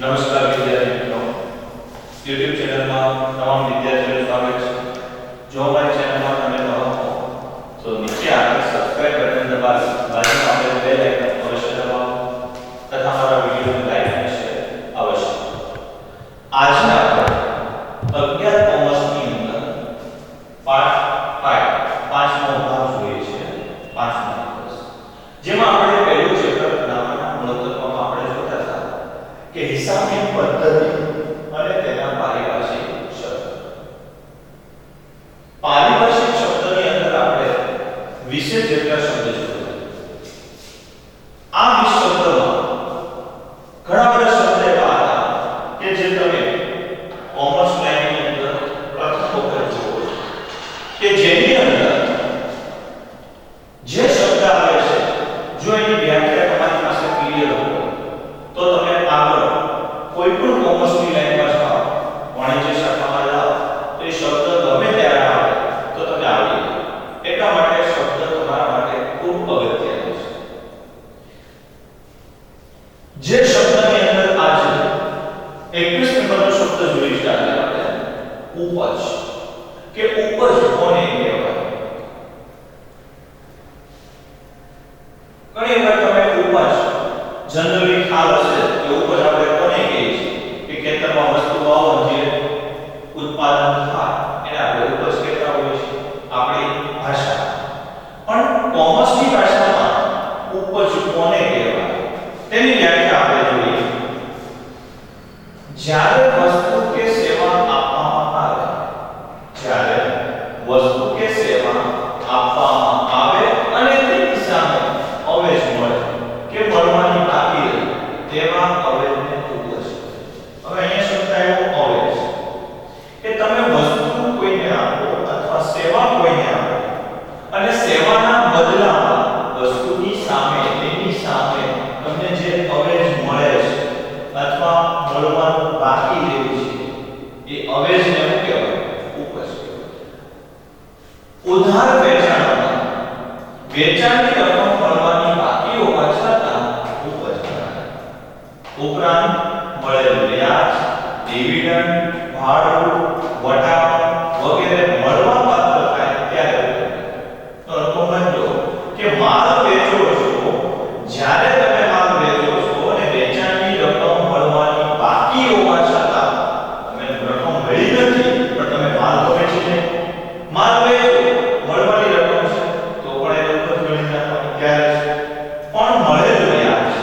નમસ્કાર વિદ્યાર્થી મિત્રો, YouTube ચેનલમાં તમામ વિદ્યાર્થીઓનું સ્વાગત છે. જો અમારી ચેનલમાં તમે નવા હો તો નીચે આપેલ સબસ્ક્રાઇબ બટન દબાવી બાજુમાં આપેલ બેલ આઇકન અવશ્ય દબાવો તથા અમારા વિડિયોને લાઈક અને શેર અવશ્ય. આજે આપણે અજ્ઞાત કોમર્સની અંદર પાઠ 5 પાંચમો ભાગ જોઈએ છે. પાંચમો દિવસ જેમાં આપણે પહેલું ચેપ્ટર નામના મૂળતત્વમાં આપણે જોતા હતા કે હિસાબની પદ્ધતિ અને તેના પારિભાષિક શબ્દ. પારિભાષિક શબ્દની અંદર આપણે વિશેષ જેટલા શબ્દ જોયા. આ 20 શબ્દોમાં ઘણા બધા શબ્દ એવા હતા કે જે તમે કોમર્સ લાઈનની અંદર પ્રથમ વખત જુઓ કે જેની અંદર જે શબ્દ આવે છે જો એની વ્યાખ્યા તમારી પાસે ક્લિયર હોય તો તમે આગળ કોઈ પણ કોમર્સની લાઈનમાં જાઓ, વાણિજ્ય શાખામાં જાઓ તો એ શબ્દ ગમે ત્યારે આવે તો તમે આવડી જાય. એટલા માટે શબ્દ તમારા માટે ખૂબ અગત્યનો છે. જે શબ્દની અંદર આજે 21 નંબરનો શબ્દ જોઈ છે આજે આપણે ઉપજ કે ઉપજ કોને કહેવાય. ઘણી વાર તમે ઉપજ જનરલી ખ્યાલ હશે કે ઉપજ આપણે કોને કહીએ છીએ કે ખેતરમાં વસ્તુ વાવો જે ઉત્પાદન થાય એને આપણે ઉપજ કહેતા હોઈએ છીએ આપણી ભાષા. પણ કોમર્સની ભાષામાં ઉપજ કોને કહેવાય તેની વ્યાખ્યા આપણે જોઈએ. જ્યારે વસ્તુ કે સેવા આપવામાં આવે, જ્યારે વસ્તુ કે સેવા આપવામાં આવે અને તેની સામે અવેજ મળે કે મળવાની બાકી રહે તેવા અવેજને ઉપજ. હવે અહીંયા શબ્દ આવ્યો અવેજ કે તમે વસ્તુ કોઈને આપો અથવા સેવા કોઈને આપો અને સેવાના બદલામાં વસ્તુની સામે તેની સામે તમને જે અવેજ મળે છે અથવા મળવાનું બાકી રહ્યું છે એ અવેજને શું કહેવાય? ઉપજ કહેવાય. ઉધાર વેચાણમાં વેચાણની રકમ મળવાની બાકી હોવા છતાં ઉપજ ગણાય. ઉપરાંત મળેલ વ્યાજ, ડિવિડન્ડ, ભાડું, વટાવ વગેરે મળવા પાત્ર થાય ત્યારે તો સમજો કે માલ વેચો છો, જ્યારે તમે માલ વેચો છો અને વેચાણની રકમ મળવાની બાકી હોવા છતાં તમે રકમ મળી નથી પણ તમે માલ તો વેચી લે. માલ વેચો મળવાની રકમ છે તો પણ એ ઉપજ ગણી નાખવાની ત્યારે છે. પણ મળેલ વ્યાજ,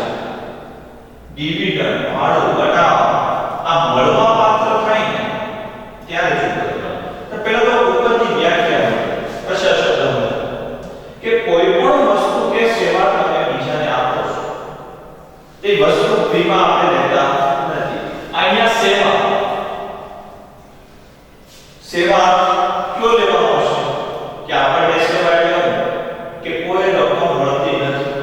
ડિવિડન્ડ, ભાડું, વટાવ આ મળવા પાત્ર થાય ને ત્યારે જ ઉપજ ગણાય. તો પહેલા તો ઉપજની વ્યાખ્યા પછી આ શબ્દ સમજો કે કોઈ પણ વસ્તુ કે સેવા તમે બીજાને આપો છો તે વસ્તુ ફ્રીમાં આપણે લેતા નથી. અહીંયા સેવા કયો લેવાનો આવશે કે આપણને સેવા એટલે કે કોઈ રકમ મળતી નથી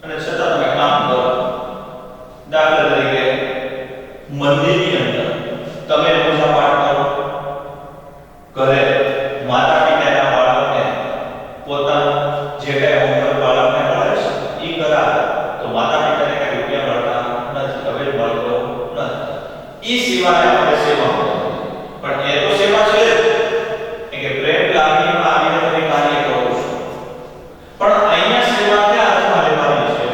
અને છતાં તમે કામ કરો. દાખલા તરીકે મંદિરની અંદર તમે પૂજા પાઠ કરો, ઘરે માતા પિતાના બાળકને પોતાનું જે કઈ હોમવર્ક બાળકને મળે છે એ કરાવે તો માતા પિતાને કઈ રૂપિયા મળતા નથી, હવે મળતો નથી. એ સિવાય આપણે સેવા મળે પણ એ તો સેવા છે કે પ્રેમ લાગણીમાં આવીને તમે કાર્ય કરો છો. પણ અહીંયા સેવા ક્યાં અર્થમાં લેવાની છે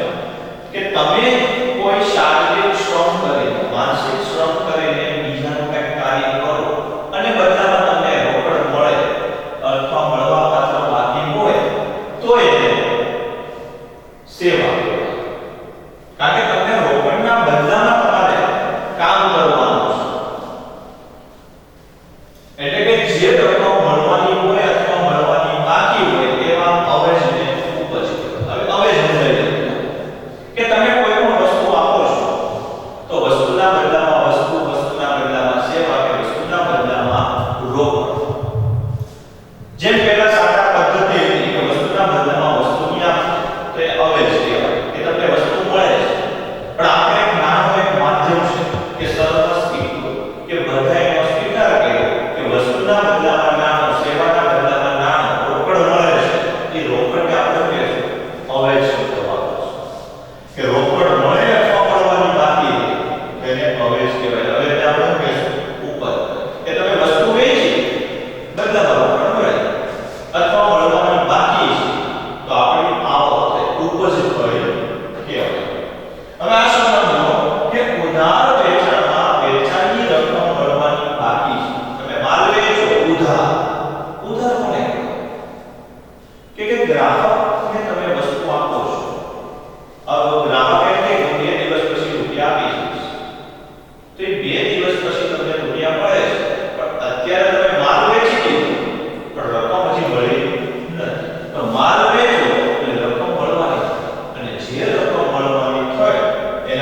કે તમે કોઈ શારીરિક શ્રમ કરીને, માનસિક શ્રમ કરીને બીજાનું કંઈક કાર્ય કરો અને બદલામાં તમને રોકડ મળે અથવા મળવા પાત્ર બાકી હોય તો એને સેવા કહેવાય. કારણ કે તમને રોકડના બદલામાં તમારે કામ કરવાનું છે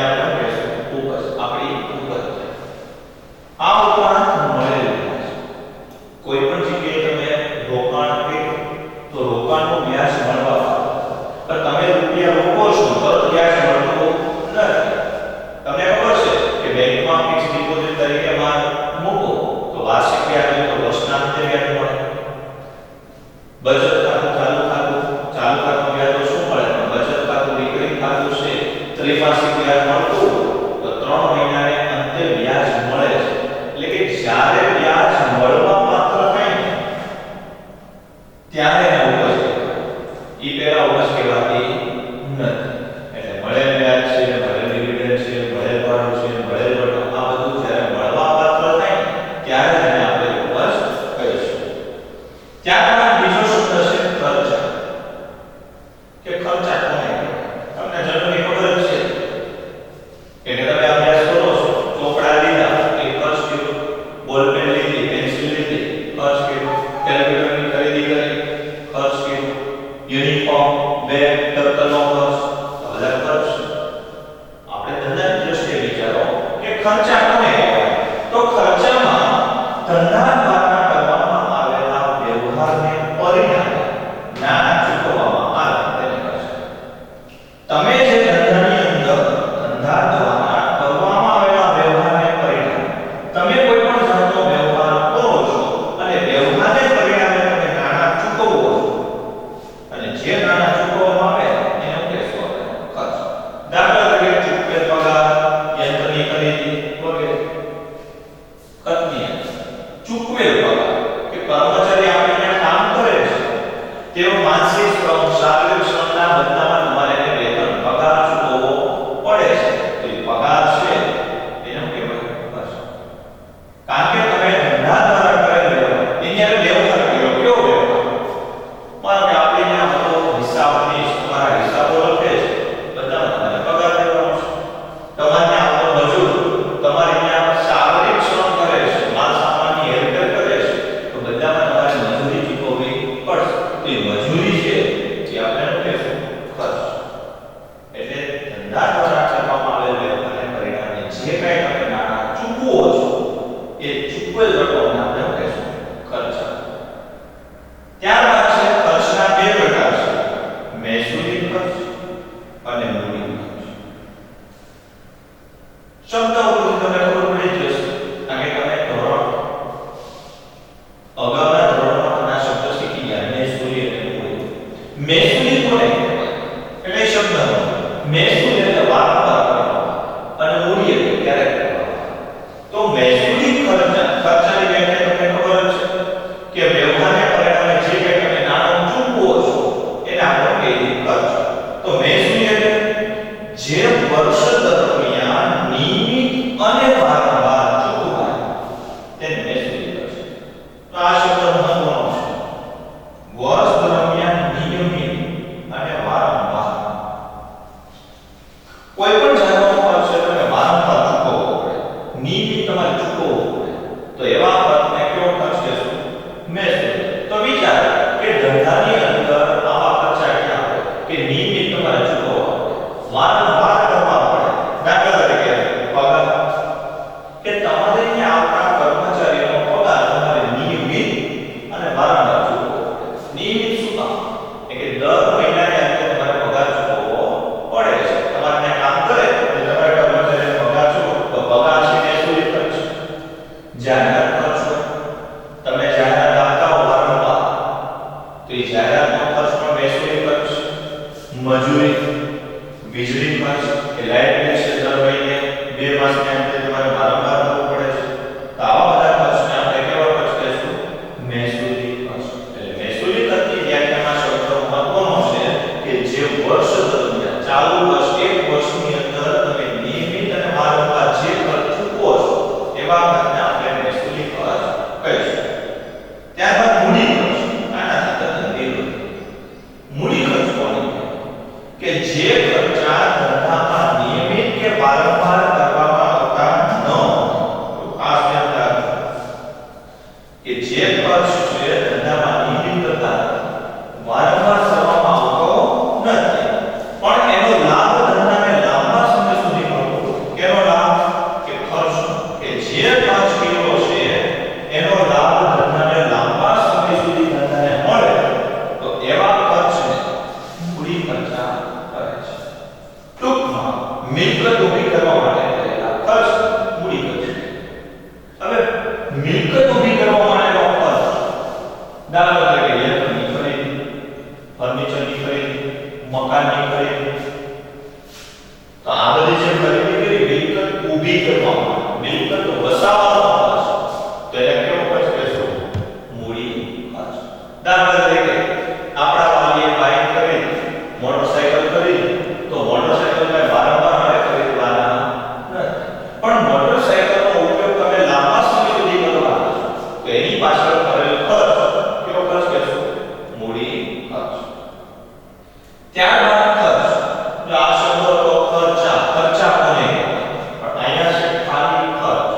આપણે કહેશું ઉપજ, આપણી ઉપજ. આ ઉપરાંત મળેલું વ્યાજ. કોઈ પણ જગ્યાએ તમે રોકાણ કર્યું તો રોકાણનું વ્યાજ મળવા પાત્ર, પણ તમે રૂપિયા રોકો છો તરત વ્યાજ મળતું નથી. તમને ખબર છે કે બેંકમાં ફિક્સ ડિપોઝિટ તરીકે માં મૂકો તો વાર્ષિક વ્યાજ તો વર્ષના અંતે વ્યાજ મળે. બચત ખાતું ચાલુ ખાતું વ્યાજ તો શું મળે? બચત ખાતું રિકરિંગ ખાતું છે ત્રિમાસિક વ્યાજ મળતું તો 3 મહિનાને અંતે વ્યાજ મળે છે. એટલે કે જ્યારે વ્યાજ મળવા પાત્ર થાય ને ત્યારે એને ઉપજ કહેવાય. ઈ પહેલા ઉપજ કહેવાતી નથી. એટલે મળેલ વ્યાજ છે, મળેલ ડિવિડન્ડ છે, મળેલ ભાડું છે, મળેલ વળતર, આ બધું જ્યારે મળવા પાત્ર થાય ને ત્યારે એને આપણે ઉપજ કહીશું. ત્યારબાદ બીજો શબ્દ છે ખર્ચા. કે ખર્ચા કોને કહેવાય? તમને જનરલી ખબર જ છે કે તમે અભ્યાસ કરો છો, ચોપડા લીધા એ ખર્ચ કર્યો, બોલ પેન લીધી, પેન્સિલ લીધી, ખર્ચ કર્યો, કેલ્ક્યુલેટરની ખરીદી કરી, ખર્ચ કર્યો, યુનિફોર્મ, બેગ, દફતરનો ખર્ચ, આ બધા ખર્ચ. આપણે ધંધાની દ્રષ્ટિએ વિચારો કે ખર્ચા કોને કહેવાય? તો ખર્ચામાં ધંધા દ્વારા કરવામાં આવેલા વ્યવહારને પરિણામે નાણાં ચૂકવવામાં આવે તેને ખર્ચ. તમે જે ધંધાની અંદર ધંધા દ્વારા કરવામાં આવેલા વ્યવહારને પરિણામે તમે કોઈ પણ જાતનો વ્યવહાર કરો છો અને વ્યવહારને પરિણામે તમે નાણાં ચૂકવો છો અને જે નાણાં ચૂકવવામાં આવે એને કહેશું આપણે ખર્ચ. દાખલા તરીકે ચૂકવેલ પગાર, યંત્રની ખરીદી વગેરે. ખર્ચની ચૂકવેલ પગાર કે કર્મચારી આપણે કામ કરે છે તેઓ માનસિક શ્રમ, શારીરિક શ્રમના બદલામાં તમારે એને વેતન પગાર ચૂકવવો પડે છે. તો એ પગાર છે એનો કહેવાય ખર્ચ. કારણ કે તમે ધંધા દ્વારા કરેલ વ્યવહાર, અહીંયા વ્યવહાર કર્યો, કયો વ્યવહાર? માનો કે આપણે અહીંયા હતો હિસાબની, તમારા હિસાબો લખે છે, બધામાં તમારે પગાર દેવાનો છે. તમારે ત્યાં આવતો મજૂર તમારે ત્યાં શારીરિક શ્રમ કરે છે, માલ સામાનની હેરફેર કરે છે, તો બધામાં તમારે મજૂરી ચૂકવવી પડશે. તો એ મજૂરી છે જે આપણે શું કહેશું? ખર્ચ. એટલે ધંધા દ્વારા કરવામાં આવેલ વ્યવહારને પરિણામે જે કાંઈ તમે નાણાં ચૂકવો છો એ ચૂકવેલ રકમને આપણે શું કહેશું? ખર્ચા. ત્યારબાદ છે ખર્ચના બે પ્રકાર છે, મહેસૂલી ખર્ચ અને મૂડી ખર્ચ. શબ્દ ઉપરથી તમને ખબર પડી જશે કારણ કે તમે અગાઉના ધોરણમાં આ શબ્દ શીખી ગયા, મહેસૂલી અને મૂડી. મહેસૂલી કોને કહેવાય? એટલે શબ્દનો મહેસૂલ એટલે વારંવાર કરવાનો અને મૂડી એટલે ક્યારેક કરવાનો. તો મહેસૂલી ખર્ચાની વ્યાખ્યા તમને ખબર જ છે કે વ્યવહારને પરિણામે જે કંઈ તમે નાણાં ચૂકવો છો એને આપણે કહીએ ખર્ચ. તો મહેસૂલી એટલે જે વર્ષ દરમિયાન નિયમિત અને વારંવાર ચૂકવાય તેને મહેસૂલી ખર્ચ. તો આ શબ્દ મહત્વનો છે. વર્ષ દરમિયાન નિયમિત અને વારંવાર કોઈ પણ જાતનો ખર્ચ છે તમે વારંવાર ચૂકવવો પડે, નિયમિત તમારે ચૂકવવો પડે, તો એવા ખર્ચને કેવો ખર્ચ કહેશું? મહેસૂલી. તો વિચાર કે ધંધાની અંદર આવા ખર્ચા ક્યાં હોય કે નિયમિત તમારે ચૂકવવા પડે, વારંવાર કરવા પડે. દાખલા તરીકે પગાર, કે તમારે ત્યાં આવતા કર્મચારીઓનો પગાર તમારે નિયમિત અને વારંવાર ચૂકવવો પડે. નિયમિત શું કામ? કે દર મહિનાને અંતે તમારે પગાર ચૂકવવો પડે છે. તમારે ત્યાં કામ કરે એટલે તમારે કર્મચારીનો પગાર ચૂકવો, તો પગાર છે મહેસૂલી ખર્ચ. જાહેરાત ખર્ચ હોય, તમે જાહેરાત આપતા હો વારંવાર તો એ જાહેરાતનો ખર્ચ પણ મહેસૂલી ખર્ચ. મજૂરી, વીજળી ખર્ચ કે લાઇટ બિલ છે દર મહિને 2 માસને અંતે તમારે વારંવાર કરવું પડે છે. તો આવા બધા ખર્ચને આપણે કેવા ખર્ચ કહીશું? મહેસૂલી ખર્ચ. એટલે મહેસૂલી ખર્ચની વ્યાખ્યામાં શબ્દ મહત્વનો છે કે જે વર્ષ દરમિયાન ચાલુ વર્ષ એક વર્ષની અંદર તમે નિયમિત અને વારંવાર જે ખર્ચ ચૂકવો છો એવા ખર્ચને આપણે મહેસૂલી ખર્ચ કહીશું. ત્યારબાદ મૂડી ખર્ચ. આનાથી તદ્દન વિરુદ્ધ. મૂડી ખર્ચ કોને કે જે ખર્ચા ધંધામાં નિયમિત કે વારંવાર કરવામાં આવતા ન હોય. તો ખાસ ધ્યાન રાખજો કે જે ખર્ચ છે ધંધામાં નિયમિત કરતા વારંવાર કરવામાં આવતો નથી પણ એનો લાભ ધંધાને લાંબા સમય સુધી મળતો ઊભી કરવામાં મિલકત વસાવવાનો ખર્ચ તો એને કેવો ખર્ચ કહેશું? મૂડી ખર્ચ. દાખલા તરીકે આપણા વાલીએ બાઇક ખરીદી, મોટરસાઇકલ ખરીદી, તો મોટરસાઇકલ ને વારંવાર હવે ખરીદવાના નથી. પણ મોટરસાઇકલનો ઉપયોગ તમે લાંબા સમય સુધી કરવાના છો તો એની પાછળ કરેલ ખર્ચ કેવો ખર્ચ કહેશું? મૂડી ખર્ચ. ત્યારબાદ ખર્ચ, જો આ શબ્દ તો ખર્ચા, ખર્ચા કોને કહેવાય? પણ અહીંયા છે ખાલી ખર્ચ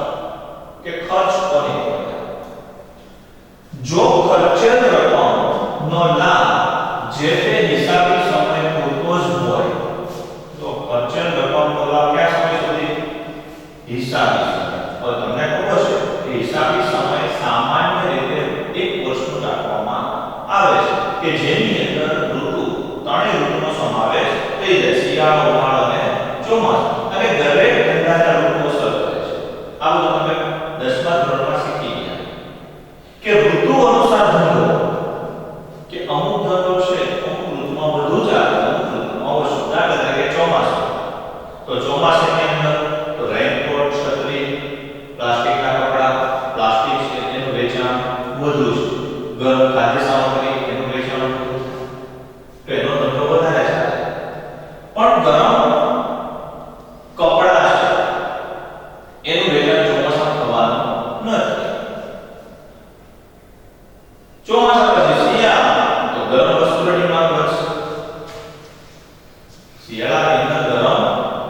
કે ખર્ચ કોને કહેવાય? જો ખર્ચેલ રકમનો લાભ જે તે હિસાબી સમય પૂરતો જ હોય તો ખર્ચેલ રકમનો લાભ કયા સમય સુધી? હિસાબી સમય. હવે તમને ખબર છે કે હિસાબી સમય સામાન્ય રીતે એક વર્ષનું રાખવામાં આવે છે કે જેની અંદર ઋતુ, ત્રણેય ઋતુનો સમાવેશ થઈ જાય: શિયાળો, ઉનાળો અને ચોમાસું. અને દરેક ધંધાના ઋતુઓ અસર કરે છે. આ બધું તમે 10મા ધોરણમાં શીખી ગયા કે ઋતુ અનુસાર ધંધો, કે અમુક ધંધો છે અમુક ઋતુમાં વધુ ચાલે, અમુક ઋતુમાં ઓછું. દાખલા તરીકે ચોમાસું, તો ચોમાસાની અંદર તો રેનકોટ, છત્રી, પ્લાસ્ટિકના કપડા, પ્લાસ્ટિક છે એનું વેચાણ વધુ છે. ગરમ ખાદ્ય સામગ્રી એનું વેચાણ વધુ છે, તો એનો ધંધો વધારે ચાલે. પણ ગરમ કપડા છે એનું વેચાણ ચોમાસામાં થવાનું નથી. ચોમાસા પછી શિયાળા, તો ગરમ વસ્તુની માંગ વધશે. શિયાળાની અંદર ગરમ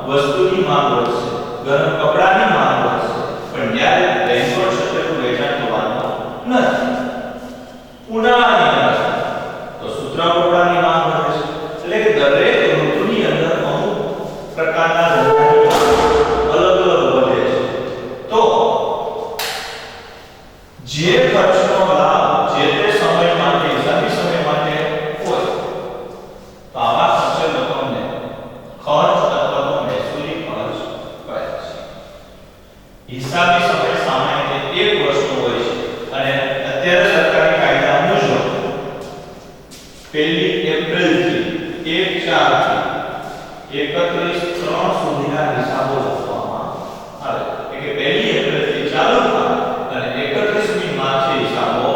વસ્તુની માંગ વધશે, ગરમ કપડાની માંગ વધશે, પણ જ્યારે રેનકોટ છત્રીનું વેચાણ થવાનું નથી. ઉનાળાની અંદર તો સૂતરાઉ કપડાની માંગ વધે છે. એટલે કે દરેક ઋતુની અંદર અમુક પ્રકારના ધંધાની માંગ અલગ અલગ વધે છે. તો જે ખર્ચનો લાભ જે તે સમય માટે, હિસાબી સમય માટે હોય તો આવા ખર્ચેલ રકમને ખર્ચ અથવા તો મહેસૂલી ખર્ચ કહે છે. હિસાબી સમય સામાન્ય રીતે એક વર્ષનો હોય છે અને અત્યારે સરકારી કાયદા મુજબ 1 એપ્રિલ થી 1/4 થી 31/3 સુધીના હિસાબો લખવામાં આવે. એટલે કે 1 એપ્રિલ થી ચાલુ થાય અને 31મી માર્ચે હિસાબો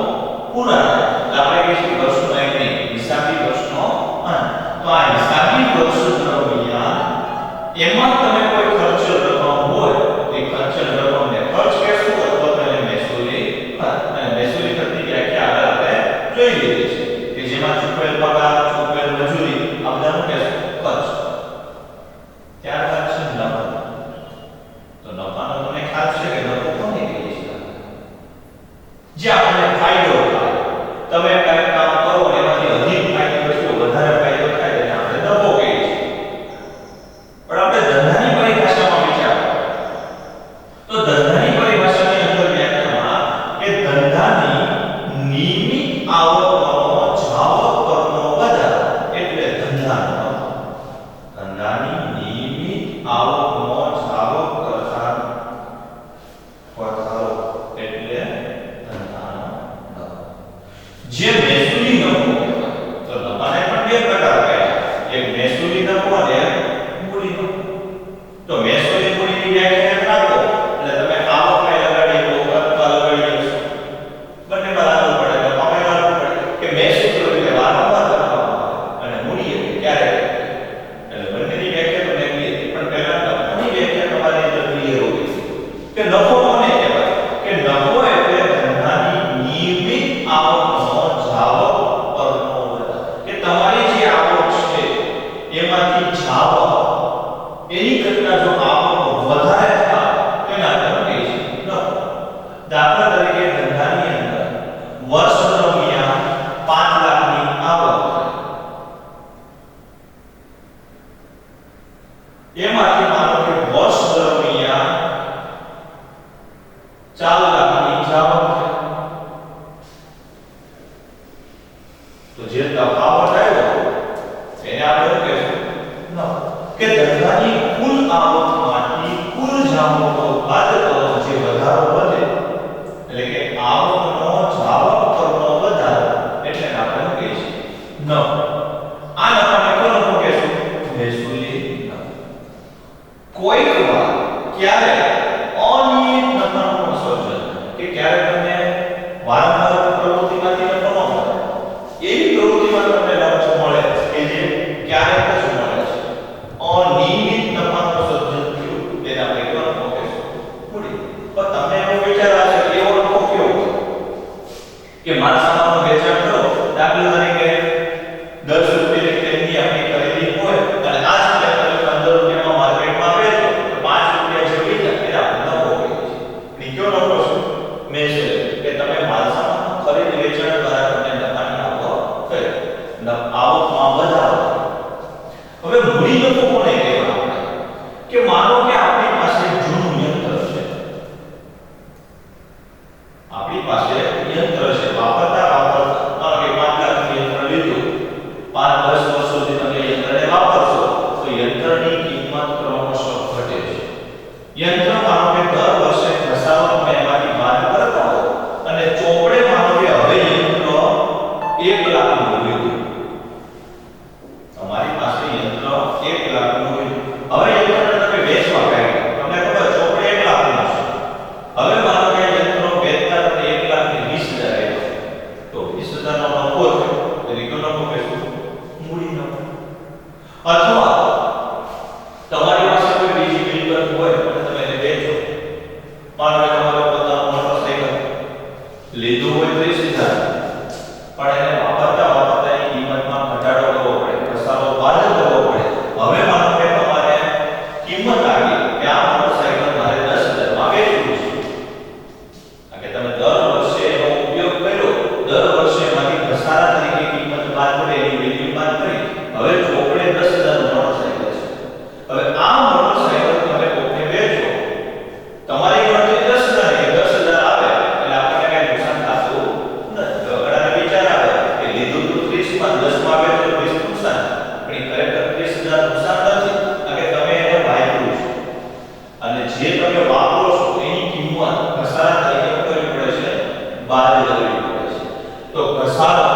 પૂરા થાય. તો આપણે કહીશું વર્ષનો એન્ડિંગ, હિસાબી વર્ષનો અંત. તો આ હિસાબી વર્ષ દરમિયાન એમાં તમે કોઈ ખર્ચેલ રકમ હોય તે ખર્ચેલ રકમને ખર્ચ કહેશું અથવા તો એને મહેસૂલી ખર્ચ. અને મહેસૂલી ખર્ચની વ્યાખ્યા આગળ આપણે જોઈ લીધી છે કે જેમાં ચૂકવેલ પગાર, ચૂકવેલ મજૂરી આ બધાનું કહેશું ખર્ચ. ત્યારબાદ છે નફો. તો નફાનો તમને ખ્યાલ છે કે નફો કોને કહીએ છીએ? જે આપણને ફાયદો થાય. તમે કંઈક કામ કરો અને એમાંથી અધિક ફાયદો થયો, વધારે ફાયદો થાય એને આપણે નફો કહીએ છીએ. પણ આપણે ધંધાની પરિભાષામાં વિચારો તો ધંધાની પરિભાષાની અંદર વ્યાખ્યામાં કે ધંધાની નિયમિત આવકનો જાવક પરનો વધારો એટલે ધંધાનો નફો. ધંધાની નિયમિત આવકનો જાવક કરતા વધારો એટલે ધંધાનો નફો. જે મહેસૂલી નફો કહેવાય. તો નફાને પણ બે પ્રકાર કહેવાય, એક મહેસૂલી નફો અને મૂડી નફો. તો મહેસૂલી મૂડીની વ્યાખ્યા રાખો એટલે તમે આવકને લગાડી દો, ખર્ચમાં લગાડી દો, બંને બરાબર પડે. તો તમે લાગુ પડે કે મહેસૂલ એટલે વારંવાર કરવામાં આવે અને મૂડી એટલે ક્યારે. એટલે બંનેની વ્યાખ્યા તો મેં કીધી, પણ પહેલા નફોની વ્યાખ્યા તમારી અંદર ક્લિયર હોવી જોઈએ કે નફો કોને કહેવાય? કે નફો એટલે ધંધાની નિયમિત આવકનો જાવક પરનો વધારો. કે તમારી જે આવક છે એમાંથી જાવક, એની કરતા જો આવક વધારે થાય તો એને આપણે કહીએ છીએ નફો. દાખલા તરીકે ધંધાની અંદર વર્ષ દરમિયાન 5 લાખની આવક થાય, એમાંથી માનો કે વર્ષ દરમિયાન 4 લાખની જાવક થાય. તો જે તફાવત આવ્યો એને આપણે કહીશું નફો. કે ધંધાની કુલ આવકમાંથી કુલ જાવકનો બાદ કરો, જે વધારો વધે એટલે કે આવકનો જાવક પરનો વધારો એટલે આપણે કહીશું નફો. આ નફાને કોનો નફો કહેશું? મહેસૂલી નફો. કોઈક વાર ક્યારે અનિયમિત નફાનું સર્જન, કે ક્યારે તમને વારંવાર પ્રવૃત્તિમાંથી નફો ન મળે, એવી પ્રવૃત્તિમાં તમને લાભ મળે કે જે ક્યારેક જ મળે છે. અનિયમિત નફાનું સર્જન થયું તેને આપણે કેવો નફો કહીશું? મૂડી. પણ તમને એવો વિચાર આવે કે એવો નફો કેવો કે માલ સામાનનું વેચાણ કરો, દાખલા તરીકે 10 રૂપિયાની ટ્રેનની આપણી ખરીદી હોય અને આ જ ટ્રેન તમે 15 રૂપિયામાં માર્કેટમાં વેચો તો 5 રૂપિયા જે વેચાય એને આપણે નફો કહીએ છીએ. અને કયો નફો છે? મેં છે કે તમે માલ સામાનનું ખરીદ વેચાણ દ્વારા તમને નફાની આવક થઈ, આવકમાં વધારો. હવે મૂડી નફો કોને કહેવાય? આપણે કે માનો કે આપણી પાસે જૂનું યંત્ર છે, આપણી પાસે યંત્ર છે, વાપરતા વાપરતા કે 5 લાખનું યંત્ર લીધું, 5-10 વર્ષ સુધી તમે યંત્રને વાપરશો તો યંત્રની કિંમત ક્રમશઃ ઘટે છે. યંત્ર માનો કે દર વર્ષે ઘસારો તમે એમાંથી બાદ કરતા હો અને ચોપડે માનો કે હવે યંત્ર 1 લાખનું લીધું, તમારી પાસે યંત્ર 1 લાખનું લીધું, હવે યંત્રને તમે વેચવા કાઢ્યું, તમને ખબર ચોપડે 1 લાખનું છે, હવે માનો કે યંત્રો વેચતા તમને 1 લાખની 20,000 આવ્યો તો 20,000 નો નફો થયો, એટલે કયો નફો કહેશું? મૂડી નફો. અથવા તમારી પાસે કોઈ બીજી મિલકત હોય અને તમે એને વેચો, માનો કે તમારો પોતાનો મોટરસાઇકલ લીધું હોય 30,000 પણ એને વાપરતા વાપરતા એની કિંમતમાં ઘટાડો કરવો પડે, ઘસારો બાદ કરવો પડે, હવે માનો કે તમારે કિંમત આવી કે આ મોટરસાઇકલ મારે 10,000 માં વેચવું છે, કે તમે દર વર્ષે એનો ઉપયોગ કર્યો, દર વર્ષે એમાંથી ઘસારા તરીકે કિંમત બાદ કરી, એની વેલ્યુ બાદ કરી, હવે ચોપડે 10,000 નું મોટરસાઇકલ છે. હવે આ મોટરસાઇકલ તમે કોઈને વેચો, તમારી ગણતરી 10,000 કે 10,000 આવે એટલે આપણને કઈ નુકસાન થતું નથી. ઘણાને વિચાર આવે કે લીધું તો 30 માં 10 માં વેચો તો 20 નુકસાન, પણ એ ખરેખર 30,000 નુકસાન નથી, કારણ કે તમે એને વાપરો છો અને જે તમે વાપરો છો એની કિંમત ઘસારા તરીકે કરવી પડે છે, બાદ કરવી પડે છે. તો ઘસારો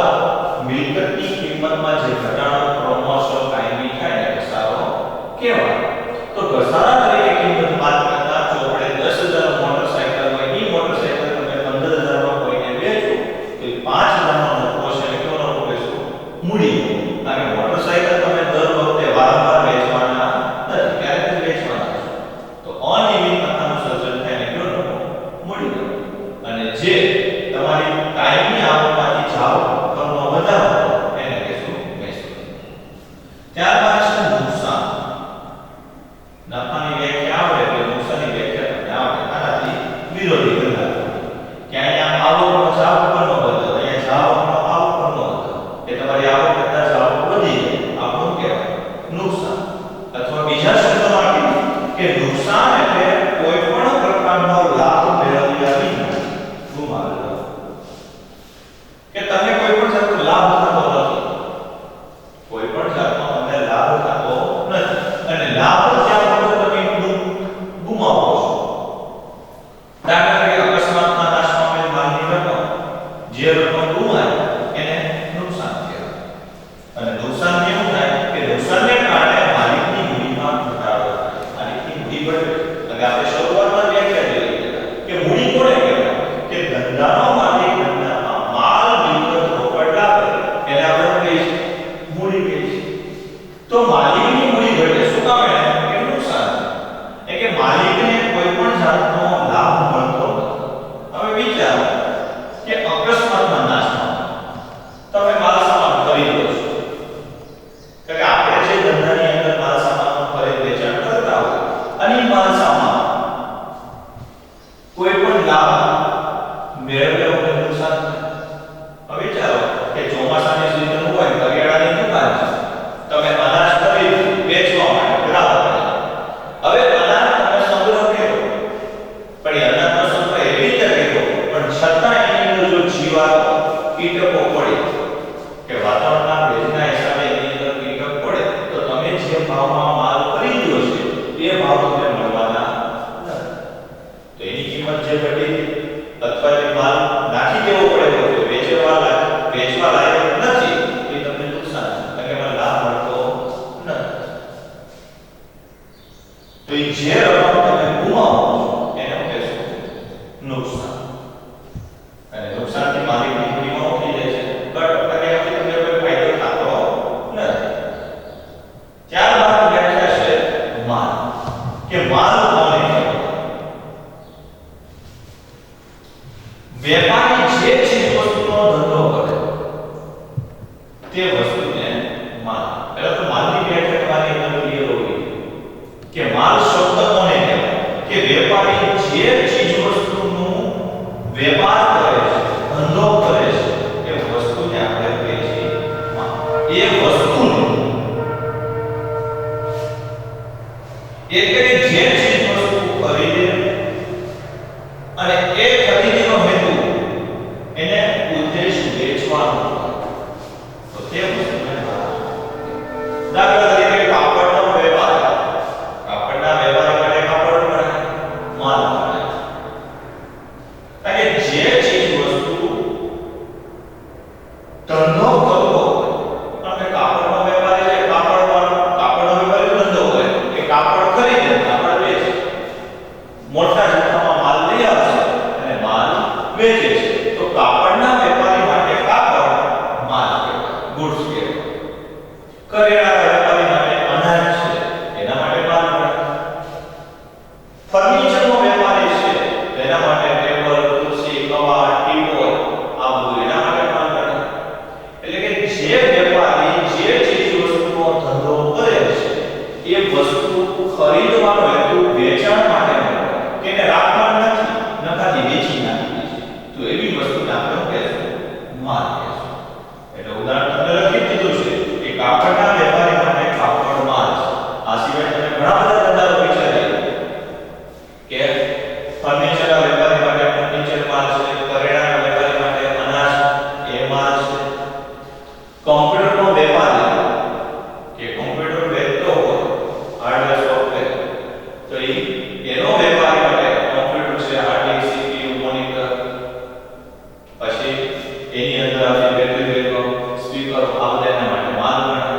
મિલકતની કિંમતમાં જે ઘટાડો ક્રમશઃ કાયમી થાય ને ઘસારો કહેવાય. તો ઘસારા તરીકે કિંમત બાદ કરતા ચોપડે 10,000 મોટરસાઇકલ હોય, એ મોટરસાઇકલ તમે 15,000 માં કોઈને વેચો તો 5,000 નો નફો છે, એટલે કેવો નફો કહેશું? મૂડી. કારણ કે મોટરસાઇકલ તમે દર વખતે વારંવાર વેચવાના નથી, ક્યારેક જ વેચવાના છો. તો અનિયમિત નફાનું સર્જન થાય ને કેવો નફો? મૂડી નફો. અને જે તમારી કાયમી આવકમાંથી જાવ કરનો વધારો એને કહેશું મહેસૂલ. ત્યારબાદ છે નુકસાન. નફાની વ્યાખ્યા આવડે એટલે નુકસાનની વ્યાખ્યા તમને આવડે, આનાથી વિરોધી ગણના કે અહીંયા આવકનો જાવ કરનો વધારો, અહીંયા જાવકનો આવક કરનો વધારો, કે તમારી આવક કરતા જાવક વધી જાય, આપણું કહેવાય નુકસાન. અથવા બીજા શબ્દોમાં કહીએ કે નુકસાન એટલે કોઈ પણ પ્રકારનો લાભ મેળવ્યા વિના ગુમાવેલો, કે તમે કોઈ પણ જાતનો લાભ થતો નથી, કોઈ પણ જાતનો તમને લાભ થતો નથી, અને લાભ થયા વગર તમે ગુમાવો છો. દાખલા તરીકે અકસ્માતમાં નાશ પામેલ માલની રકમ, જે રકમ ગુમાય એને નુકસાન કહેવાય. અને નુકસાન કેવું થાય કે નુકસાનને કારણે માલિકની મૂડીમાં ઘટાડો થાય, માલિકની મૂડી ઘટે. એટલે આપણે શરૂઆતમાં વ્યાખ્યા જોઈ લીધી કે મૂડી કોને કહેવાય? કે ધંધાનો માલિક ધંધામાં માલ મિલકત રોકડ લાવે એને આપણે કહીએ મૂડી કહીએ છીએ. તો માલિકની મૂડી ઘટે, શું કામ? એને કે નુકસાન, એટલે કે માલિકને કોઈ પણ જાતનો લાભ મળતો નથી. હવે વિચારો કે અકસ્માતમાં નાશ પામે, તમે માલ સામાન ખરીદો છો, કે આપણે જે ધંધાની અંદર માલ સામાનનું ખરીદ વેચાણ કરતા હોય અને માલ સામાન રકમ તમે ગુમાવો છો એને કહેશું નુકસાન. અને નુકસાનથી માલિકની પૂરીમાં થઈ જાય છે, બટ એનાથી તમને કોઈ ફાયદો થતો નથી. ત્યારબાદ વ્યાખ્યા છે માલ, કે માલ કોને કહેવાય? વેપારી જે ચીજ વસ્તુનો ધંધો કરે તે વસ્તુને માલ. પહેલા તો માલની વ્યાખ્યા તમારી એકદમ ક્લિયર હોવી જોઈએ કે માલ શબ્દ કોને કહેવાય? કે વેપારી જે ચીજ વસ્તુનું વેપાર કરે છે, ધંધો કરે છે, એ વસ્તુને આપણે કહીએ છીએ માલ. એ વસ્તુને એટલે કે જે ચીજ વસ્તુ ખરીદે અને એ ખરીદીનો હેતુ એને ઉદ્દેશ વેચવાનો, તો તે વસ્તુને માલ. દાખલા તરીકે કાપડનો વેપાર, કાપડના વેપાર માટે કાપડ ગણાય, માલ ગણાય. કારણ કે જે ચીજ વસ્તુ ધંધો કરવો, આપણે કાપડનો વેપારી છે, કાપડનો વેપારી ધંધો કરે, એ કાપડ ખરીદે, કાપડ વેચે, મોટા જથ્થામાં માલ લઈ આવશે અને માલ વેચે છે, તો કાપડના વેપારી માટે કાપડ માલ કહેવાય, ગુડ્સ કહેવાય. કરિયાણા વેપારી માટે અનાજ છે, એના માટે માલ કહેવાય. ફર્નિચરનો વેપારી છે, તેના માટે ટેબલ, ખુરશી, કબાટ, ટીપોય, આ બધું એના માટે માલ કહેવાય. એટલે કે જે વેપારી જે ચીજ વસ્તુનો ધંધો કરે છે, એ વસ્તુ ખરીદવાનો હેતુ વેચાણ માટે નથી, કે એને રાખવાનું નથી, નકારી વેચી નાખી છે, તો એવી વસ્તુને આપણે કહેશું માલ કહેશું. એટલે ઉદાહરણ તમને લખી દીધું છે કે કાપડના વેપારી માટે કાપડ માલ છે. આ સિવાય તમે ઘણા બધા ધંધાઓ વિચારી કે ફર્નિચરના વેપારી માટે ફર્નિચર માલ છે, કરિયાણાના વેપારી માટે અનાજ એ માલ છે. કોમ્પ્યુટરનો વેપારી કે કોમ્પ્યુટર વેચતો હોય, હાર્ડવેર સોફ્ટવેર, તો એનો વેપારી માટે કોમ્પ્યુટર છે, હાર્ડ ડિસ્ક, સીપીયુ, મોનિટર, પછી એની અંદર આપણી બેટરી બેકઅપ, સ્પીકર, આ બધા એના માટે માલ ગણાય.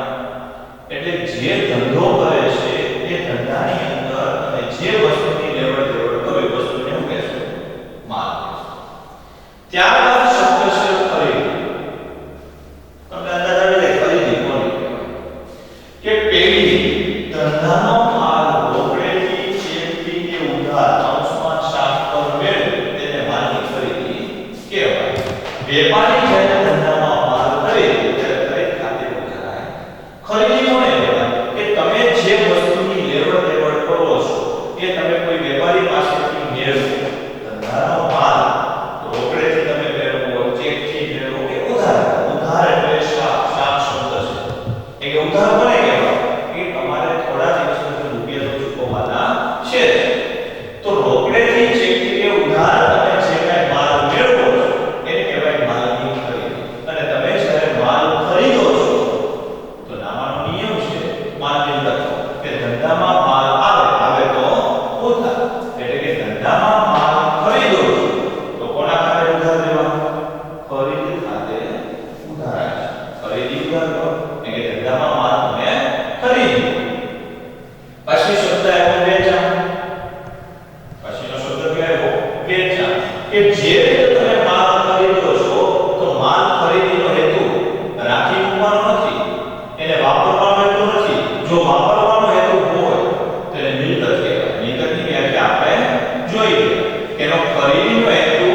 એટલે જે ધંધો કરે છે એ ધંધાની અંદર અને જે વસ્તુની લેવડ દેવડ કરો એ વસ્તુને શું કહેશું? માલ. ત્યારબાદ શબ્દ છે ખરીદી. તમને અંદાજ આવી જાય ખરીદી કોને કહેવાય? કે પેઢી ધંધાનો માલ રોકડેથી, ચેકથી કે ઉધાર અંશમાં શાક પર મેળવે તેને માલની ખરીદી કહેવાય. વેપારી જ્યારે ધંધામાં માલ ખરીદે ત્યારે ખરીદ ખાતે ઉધારાય. ખરીદી કોને કહેવાય? કે તમે જે વસ્તુની લેવડ દેવડ કરો છો એ તમે કોઈ વેપારી પાસેથી મેળવો. ધંધાનો માલ રોકડેથી તમે મેળવો, ચેકથી મેળવો કે ઉધાર. ઉધાર એટલે શાક શબ્દ છે. એ ઉધાર કોને કહેવાય? કે તમારે થોડા દિવસ સુધી રૂપિયા તો ચૂકવવાના છે, તો રોકડેથી, ચેકથી કે ઉધાર તમે જે કાંઈ માલ મેળવો છો એને કહેવાય માલની ખરીદી. અને તમે જ્યારે માલ ખરીદો છો તો નામાનો નિયમ છે માલની લખો કે ધંધામાં માલ આવે તો ઉધાર. એટલે કે ધંધામાં માલ ખરીદો છો તો કોના ખાતે ઉધાર લેવાનો? ખરીદી ખાતે ઉધાર આવે. ખરીદી ઉધાર કરો એટલે કે ધંધામાં માલ તમે ખરીદો. પછી શબ્દ આવ્યો વેચાણ. પછીનો શબ્દ કયો? વેચાણ. કે જે તમે માલ ખરીદો છો તો માલ ખરીદીનો હેતુ રાખી મૂકવાનો નથી, એને વાપરવાનો હેતુ નથી. જો વાપરવાનો હેતુ હોય તો એને મિલકત કહેવાય. મિલકતની વ્યાખ્યા આપણે જોઈ કે એનો ખરીદીનો હેતુ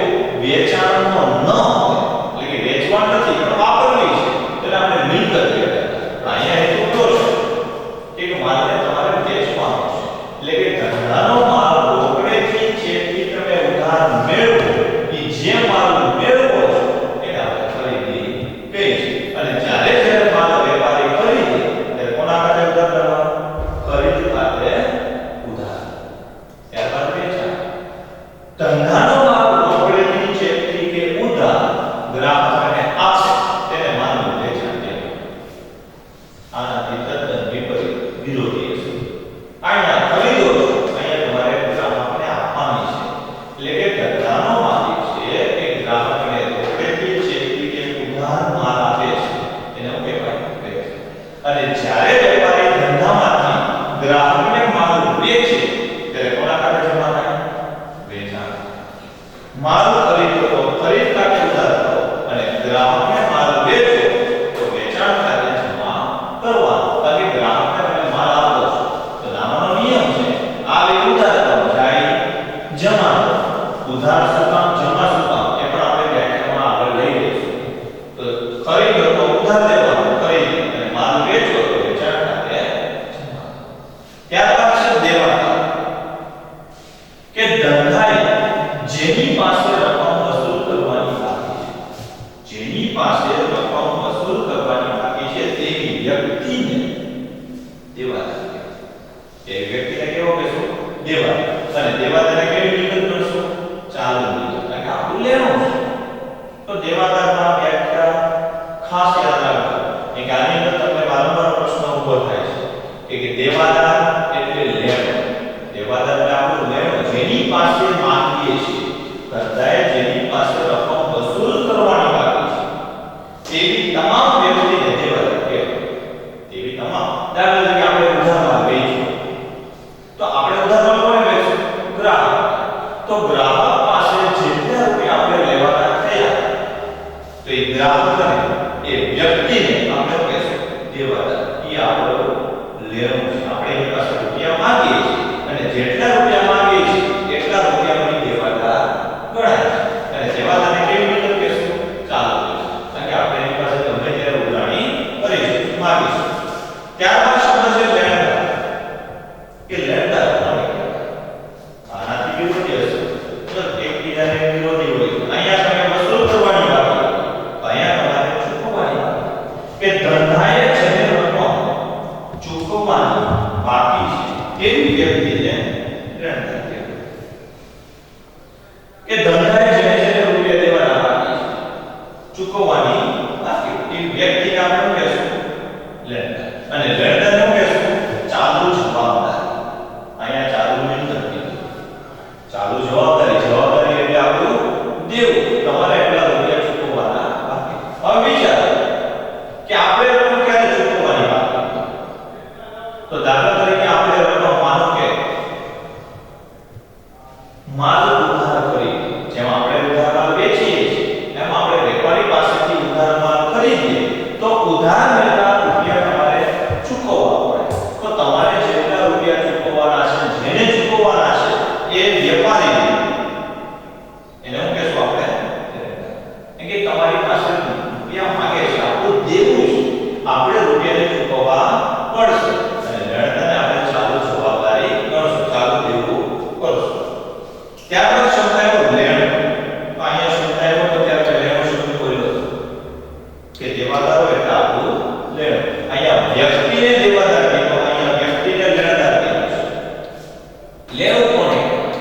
વેચાણનો ન હોય, એટલે કે વેચવાનો નથી પણ વાપરવી છે, તો એને આપણે મિલકત કહેવાય. અહીંયા હેતુ કયો છે? એક માલને તમારે વેચવાનો છે. એટલે કે ધંધાનો માલ રોકડેથી, ચેકથી તમે ઉધાર મેળવો, એ જે માલ મેળવો છો એને આપણે ખરીદી કહીએ છીએ. અને જ્યારે માલ વેપારી ખરીદે ત્યારે કોના ખાતે ઉધાર કરવાનો? ખરીદી ખાતે ઉધાર. ત્યારબાદ વેચાણ. ધંધાનો માલ રોકડેથી, ચેકથી કે ઉધાર ગ્રાહકને આપે તેને માલનું વેચાણ કહેવાય. આનાથી તદ્દન વિપરીત, વિરોધી છે. અહીંયા ખરીદો છો, અહીંયા તમારે ગ્રાહકને આપવાની છે. એટલે કે ધંધાનો માલિક છે એ ગ્રાહકને રોકડેથી, ચેકથી કે ઉધાર માલ આપે છે, એને શું કહેવાય? વેચાણ. અને જ્યારે વેપારી ધંધામાંથી ગ્રાહકને માલ વેચે ત્યારે કે ધંધાએ જેની પાસે રકમ વસૂલ કરવાની બાકી છે, જેની પાસે રકમ વસૂલ કરવાની બાકી છે તેવી વ્યક્તિને દેવાદાર કહેવાય. એ વ્યક્તિને કેવો કહેશું? દેવાદાર. અને દેવાદારને કેવી વિગત ગણશું? ચાલુ વિગત. કારણ કે આપણું લેણું છે. તો દેવાદારમાં વ્યાખ્યા ખાસ યાદ રાખજો. એક આની અંદર તમને વારંવાર પ્રશ્ન ઉભો થાય છે કે દેવાદાર એટલે લેણું. દેવાદાર એટલે આપણું લેણું, જેની પાસે માંગીએ છીએ, કરદાએ જેની પાસે રકમ વસૂલ કરવાની બાકી છે તેવી તમામ વ્યક્તિને દેવાદાર કહેવાય. તેવી તમામ. દાખલા તરીકે આપણે ઉધારમાં વેચ્યું, તો આપણે ઉધારમાં કોને વેચશું? ગ્રાહક. તો ગ્રાહક પાસે જેટલા રૂપિયા આપણે લેવાના થયા, તો એ ગ્રાહકને, એ વ્યક્તિને આપણે કહેશું દેવાદાર. એ આપણો લેણું છે. આપણે એની પાસે રૂપિયા માંગીએ છીએ અને જેટલા રૂપિયા માંગીએ છીએ એટલા રૂપિયાની દેવાદાર ગણાય છે. અને દેવાદારને કેવી રીતે કહેશું? ચાલુ કહેશું. કારણ કે આપણે એની પાસે ગમે ત્યારે ઉઘરાણી કરીશું, માંગીશું. ત્યારબાદ શબ્દ છે લેણદાર. કે લેણદાર કોને કહેવાય? આનાથી વિરોધી હશે. તો એકબીજાને વિરોધી હોય. અહીંયા તમે વસૂલ કરવાની વાત કરો, અહીંયા તમારે ચૂકવવાની વાત. કે ધંધાએ જેને રકમ ચૂકવવાની બાકી છે એવી વ્યક્તિને લેણદાર કહેવાય. કે ધંધાએ જેને રૂપિયા દેવાના બાકી છે, ચૂકવવાની બાકી, એ વ્યક્તિને આપણે કહેશું લેણદાર. અને લેણદારને કહેશું ચાલુ જવાબદાર. અહીંયા ચાલુ નહીં કીધું, ચાલુ જવાબદારી. જવાબદારી એટલે આપણું દેવું. તમારે એટલા રૂપિયા ચૂકવવાના બાકી. હવે વિચારો કે આપણે રકમ ક્યારે ચૂકવવાની બાકી? તો દાખલા તરીકે આપણે રકમ, માનો કે માલ ઉધાર કરી, જેમ આપણે ઉધાર માલ વેચીએ છીએ એમ આપણે વેપારી પાસેથી ઉધાર માલ ખરીદીએ, તો ઉધાર લેતા રૂપિયા તમારે ચૂકવવા પડે. તો તમારે જેટલા રૂપિયા ચૂકવવાના છે, જેને ચૂકવવાના છે, એ વેપારી, એને શું કહેશું આપણે? કે તમારી પાસે રૂપિયા માંગે છે, આપણું દેવું છે, આપણે રૂપિયાને ચૂકવવા પડશે. અને લેણદારને આપણે ચાલુ જવાબદારી ગણશું, ચાલુ દેવું કરશું. ત્યારબાદ શબ્દ આવ્યો લેણું. તો અહીંયા શબ્દ આવ્યો તો ત્યારે લેણું શબ્દ બોલ્યો કે દેવાદારો એટલે આપણું લેણું. અહીંયા વ્યક્તિને દેવાદાર કીધો, અહીંયા વ્યક્તિને લેણદાર કીધું છે. લેણું કોને કહેવાય?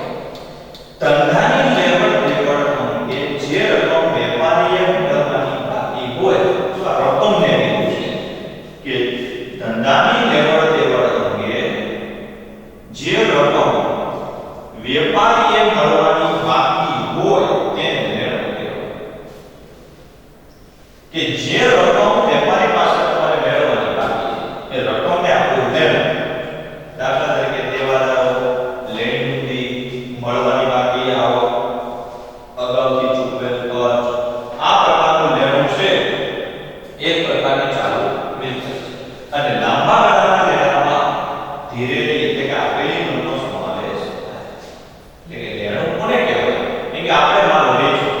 ધંધાની લેવડ દેવડ અંગે જે રકમ વેપારીએ મેળવવાની બાકી હોય, તો આ રકમને કીધું છે કે ધંધાની લેવડ દેવડ અંગે જે રકમ વેપારીએ મળવાની બાકી હોય તેને લેણું કહેવાય. કે જે રકમ વેપારી પાસે તમારે મેળવવાની બાકી છે, એ રકમને આપણું લેણું. દાખલા તરીકે દેવાદારો, લેણદારી, મળવાની બાકી આવક, અગાઉથી ચૂકવેલ ખર્ચ, આ પ્રકારનું લેણું છે. એક પ્રકારની ચાલુ મિલકત. અને લાંબા ગાળાના લેણામાં ધીરેથી એટલે કે આપેલી નોટનો સમાવેશ થાય. એટલે કે લેણું કોને કહેવાય? કે આપણે માલ વેચ્યો,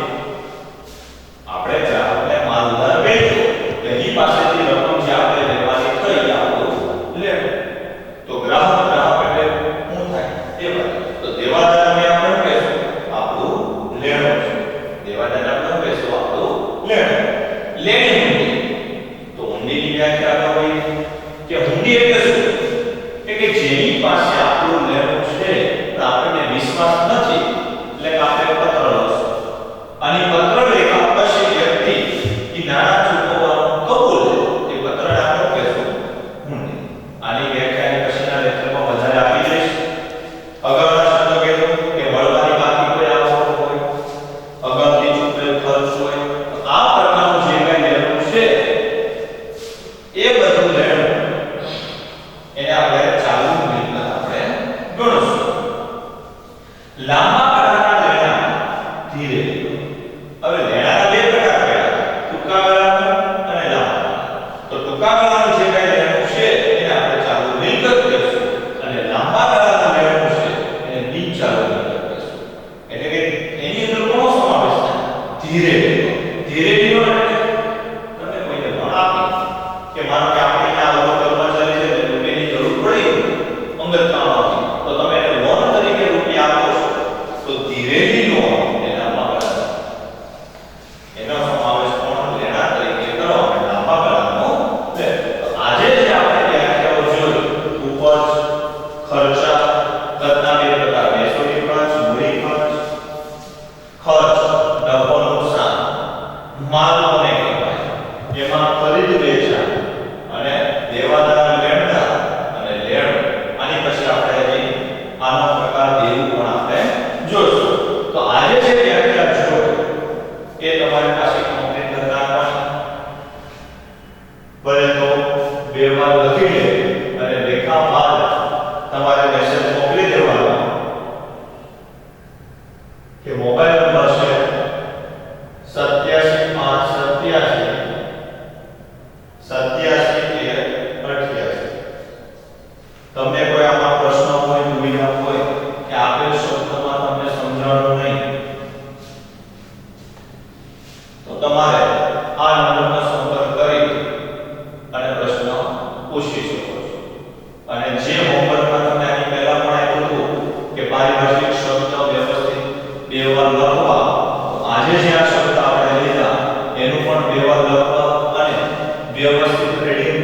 આપણે ગ્રાહકને માલ ઉધાર વેચ્યો, એની પાસેથી રકમ જે આપણે લેવાની થઈ, આપણું લેણું. તો ગ્રાહક એટલે શું થાય? દેવાદાર. તો દેવાદારને આપણે કહેશું આપણું લેણું છે. દેવાદારને આપણે કહેશું આપણું લેણું. લેણી હુંડી. તો હુંડીની વ્યાખ્યા હોય કે હુંડી એટલે શું? કે જેની પાસે આપણું લેણું છે પણ આપણને વિશ્વાસ નથી, એટલે કે આપણે પત્ર લખશું અને પત્ર લેખા પછી વ્યક્તિ એ નાણાં ચૂકવવાનું કબૂલે, એ પત્રને આપણે કહેશું હુંડી. આની વ્યાખ્યા પછીના લેક્ચરમાં વધારે આપી દઈશ. અગાઉના શબ્દ કીધું કે મળવાની બાકી કોઈ આવક હોય, અગાઉથી ચૂકવેલ ખર્ચ હોય, તો આ પ્રકારનું જે કંઈ લેણું છે એ બધું લેણું, એને આપણે ચાલુ મિલકત આપણે ગણશું. લાંબા ગાળાના લેણા ધીરે સ્પષ્ટ વ્યવસ્થિત બે વાર લખવા. તો આજે જે આ શબ્દ આપણે લીધા એનું પણ બે વાર લખવા અને વ્યવસ્થિત રીડિંગ